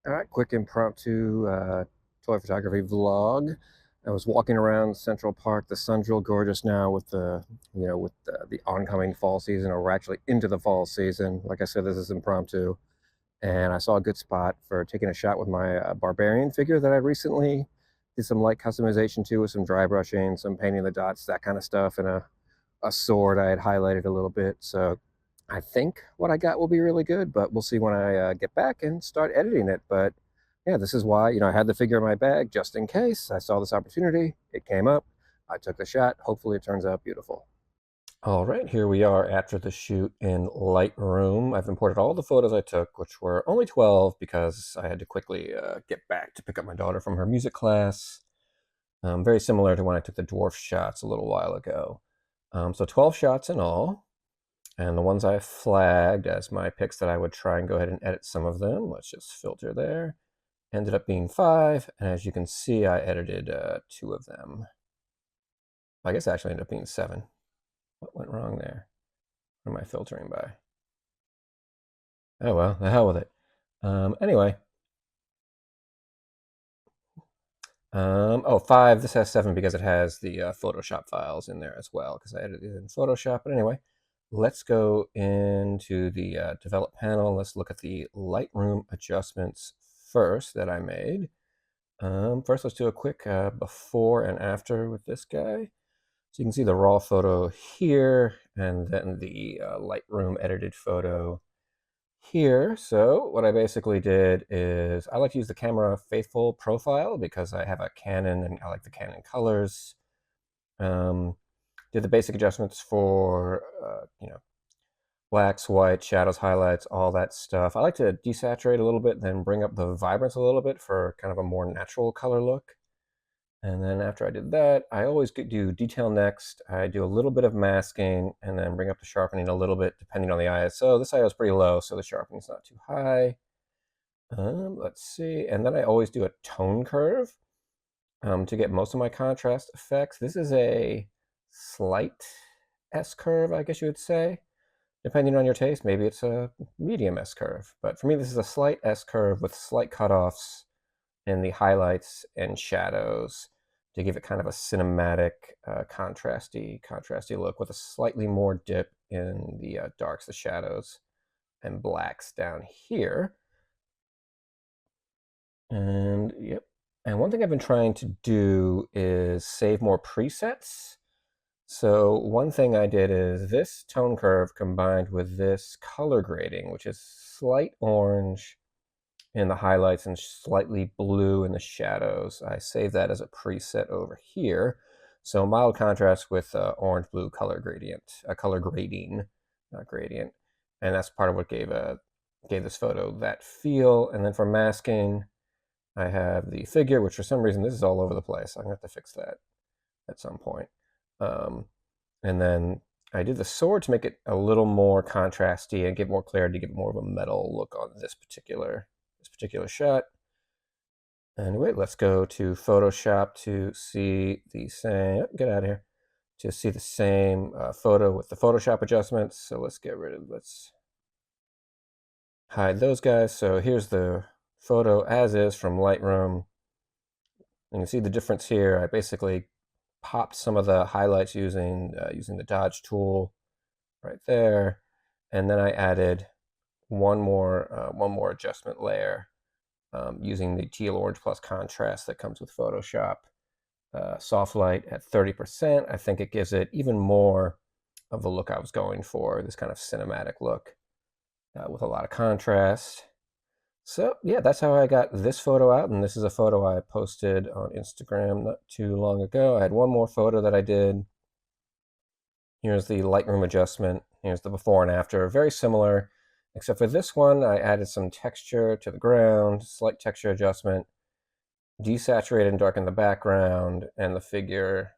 All right, quick impromptu toy photography vlog. I was walking around Central Park. The sun's real gorgeous now with the oncoming fall season, or we're actually into the fall season. Like I said, this is impromptu, and I saw a good spot for taking a shot with my Barbarian figure that I recently did some light customization to, with some dry brushing, some painting the dots, that kind of stuff, and a sword I had highlighted a little bit. So I think what I got will be really good, but we'll see when I get back and start editing it. But yeah, this is why, I had the figure in my bag just in case. I saw this opportunity. It came up. I took the shot. Hopefully it turns out beautiful. All right, here we are after the shoot in Lightroom. I've imported all the photos I took, which were only 12 because I had to quickly get back to pick up my daughter from her music class. Very similar to when I took the dwarf shots a little while ago. So 12 shots in all. And the ones I flagged as my picks that I would try and go ahead and edit some of them, let's just filter there, ended up being 5. And as you can see, I edited 2 of them. I guess it actually ended up being 7. What went wrong there? What am I filtering by? Oh, well, the hell with it. Anyway. Oh, 5. This has 7 because it has the Photoshop files in there as well, because I edited it in Photoshop. But anyway, let's go into the develop panel. Let's look at the Lightroom adjustments first that I made. First, let's do a quick before and after with this guy. So you can see the raw photo here, and then the Lightroom edited photo here. So what I basically did is I like to use the camera faithful profile because I have a Canon and I like the Canon colors. Did the basic adjustments for blacks, whites, shadows, highlights, all that stuff. I like to desaturate a little bit, then bring up the vibrance a little bit for kind of a more natural color look. And then after I did that, I always do detail next. I do a little bit of masking and then bring up the sharpening a little bit depending on the ISO. This ISO is pretty low, so the sharpening is not too high. Let's see. And then I always do a tone curve to get most of my contrast effects. This is a slight S curve, I guess you would say. Depending on your taste, maybe it's a medium S curve. But for me, this is a slight S curve with slight cutoffs in the highlights and shadows to give it kind of a cinematic, contrasty look with a slightly more dip in the darks, the shadows, and blacks down here. And yep. And one thing I've been trying to do is save more presets. So one thing I did is this tone curve combined with this color grading, which is slight orange in the highlights and slightly blue in the shadows. I saved that as a preset over here. So mild contrast with orange-blue color gradient, color grading, not gradient. And that's part of what gave this photo that feel. And then for masking, I have the figure, which for some reason, this is all over the place. I'm gonna have to fix that at some point. And then I did the sword to make it a little more contrasty and give more clarity, give it more of a metal look on this particular shot. Anyway, let's go to Photoshop to see the same, get out of here, to see the same photo with the Photoshop adjustments. So let's hide those guys. So here's the photo as is from Lightroom. And you see the difference here. I basically popped some of the highlights using the dodge tool right there, and then I added one more adjustment layer using the teal orange plus contrast that comes with Photoshop. Soft light at 30%. I think it gives it even more of the look I was going for, this kind of cinematic look with a lot of contrast. So yeah, that's how I got this photo out, and this is a photo I posted on Instagram not too long ago. I had one more photo that I did. Here's the Lightroom adjustment. Here's the before and after. Very similar, except for this one, I added some texture to the ground, slight texture adjustment, desaturated and darkened the background, and the figure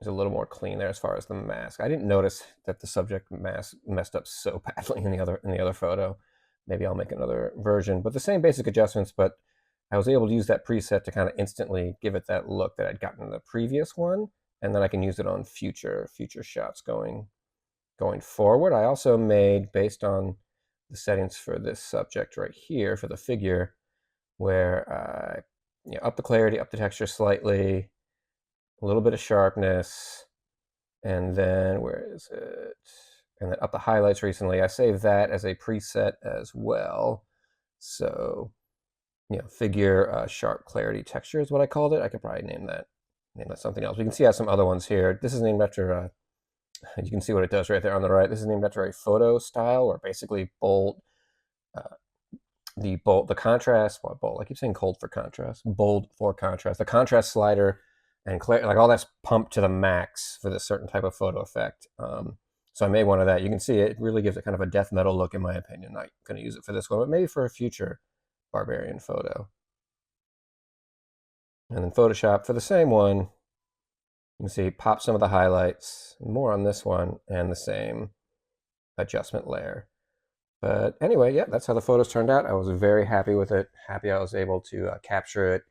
is a little more clean there as far as the mask. I didn't notice that the subject mask messed up so badly in the other photo. Maybe I'll make another version, but the same basic adjustments, but I was able to use that preset to kind of instantly give it that look that I'd gotten in the previous one, and then I can use it on future shots going forward. I also made, based on the settings for this subject right here for the figure, where up the clarity, up the texture slightly, a little bit of sharpness, and then where is it? And then up the highlights recently. I saved that as a preset as well. So, figure sharp clarity texture is what I called it. I could probably name that something else. We can see I have some other ones here. This is named after, you can see what it does right there on the right. This is named after a photo style, where basically bold, the contrast, well, bold, I keep saying cold for contrast, bold for contrast. The contrast slider and like all that's pumped to the max for this certain type of photo effect. So I made one of that. You can see it really gives it kind of a death metal look, in my opinion. Not going to use it for this one, but maybe for a future Barbarian photo. And then Photoshop for the same one, you can see pop some of the highlights, more on this one, and the same adjustment layer. But anyway, yeah, that's how the photos turned out. I was very happy with it. Happy I was able to capture it.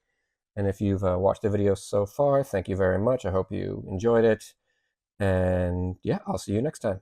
And if you've watched the video so far, thank you very much. I hope you enjoyed it. And yeah, I'll see you next time.